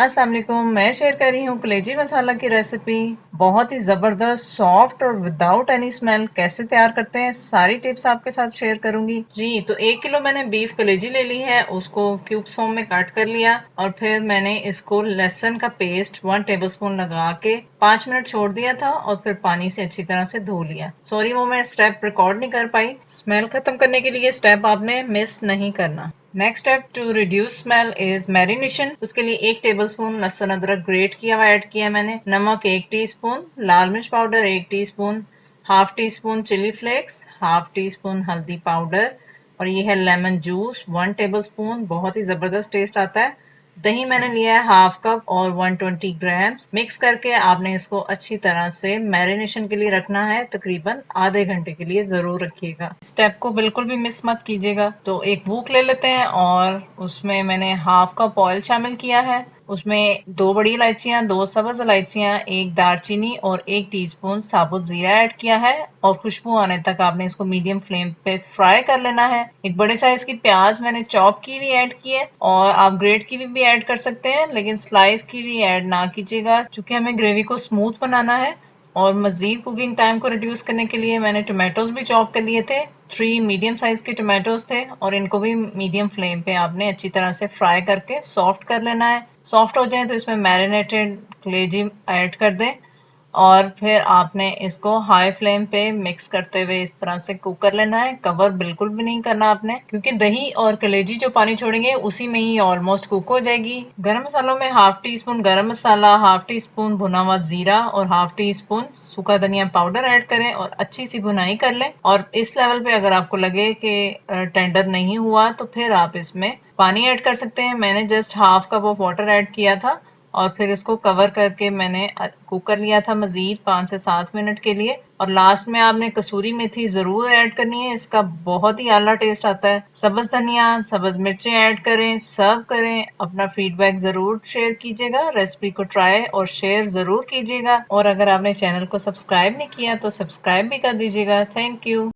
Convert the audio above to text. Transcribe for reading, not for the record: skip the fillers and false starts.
अस्सलाम वालेकुम। मैं शेयर कर रही हूँ कलेजी मसाला की रेसिपी। बहुत ही ज़बरदस्त, सॉफ्ट और विदाउट एनी स्मेल कैसे तैयार करते हैं, सारी टिप्स आपके साथ शेयर करूंगी जी। तो 1 किलो मैंने बीफ कलेजी ले ली है, उसको क्यूब्स फॉर्म में काट कर लिया और फिर मैंने इसको लहसुन का पेस्ट 1 टेबलस्पून लगा के 5 मिनट छोड़ दिया था और फिर पानी से अच्छी तरह से धो लिया। सॉरी वो मैं स्टेप रिकॉर्ड नहीं कर पाई। स्मेल खत्म करने के लिए स्टेप आपने मिस नहीं करना। Next step to reduce smell is marination. उसके लिए 1 टेबलस्पून लहसुन अदरक ग्रेट किया हुआ ऐड किया मैंने, नमक 1 टीस्पून, लाल मिर्च powder 1 teaspoon, half teaspoon chilli flakes, half teaspoon हल्दी पाउडर और ये है लेमन जूस 1 टेबलस्पून। बहुत ही जबरदस्त टेस्ट आता है। दही मैंने लिया है हाफ कप और 120 ग्राम्स। मिक्स करके आपने इसको अच्छी तरह से मैरिनेशन के लिए रखना है, तकरीबन आधे घंटे के लिए जरूर रखिएगा। स्टेप को बिल्कुल भी मिस मत कीजिएगा। तो एक वूक ले लेते हैं और उसमें मैंने हाफ कप ऑयल शामिल किया है। उसमें 2 बड़ी इलायचियां, 2 सब्ज इलायचियां, 1 दालचीनी और 1 टीस्पून साबुत जीरा ऐड किया है और खुशबू आने तक आपने इसको मीडियम फ्लेम पे फ्राई कर लेना है। एक बड़े साइज की प्याज मैंने चॉप की हुई ऐड की है और आप ग्रेट की भी ऐड कर सकते हैं, लेकिन स्लाइस की भी ऐड ना कीजिएगा क्योंकि हमें ग्रेवी को स्मूथ बनाना है। और मजीद कुकिंग टाइम को रिड्यूस करने के लिए मैंने टोमेटोज भी चॉप कर लिए थे। 3 मीडियम साइज के टोमेटोज थे और इनको भी मीडियम फ्लेम पे आपने अच्छी तरह से फ्राई करके सॉफ्ट कर लेना है। सॉफ्ट हो जाए तो इसमें मैरिनेटेड कलेजी ऐड कर दें और फिर आपने इसको हाई फ्लेम पे मिक्स करते हुए इस तरह से कुक कर लेना है। कवर बिल्कुल भी नहीं करना आपने क्योंकि दही और कलेजी जो पानी छोड़ेंगे उसी में ही ऑलमोस्ट कुक हो जाएगी। गरम मसालों में हाफ टी स्पून गरम मसाला, हाफ टी स्पून भुना हुआ जीरा और हाफ टी स्पून सूखा धनिया पाउडर ऐड करें और अच्छी सी भुनाई कर लें। और इस लेवल पे अगर आपको लगे कि टेंडर नहीं हुआ तो फिर आप इसमें पानी ऐड कर सकते हैं। मैंने just half cup of water add किया था और फिर इसको कवर करके मैंने कुक कर लिया था मजीद 5 से 7 मिनट के लिए। और लास्ट में आपने कसूरी मेथी जरूर ऐड करनी है, इसका बहुत ही आला टेस्ट आता है। सब्ज धनिया, सब्ज मिर्चें ऐड करें, सर्व करें। अपना फीडबैक जरूर शेयर कीजिएगा। रेसिपी को ट्राई और शेयर जरूर कीजिएगा और अगर आपने चैनल को सब्सक्राइब नहीं किया तो सब्सक्राइब भी कर दीजिएगा। Thank you.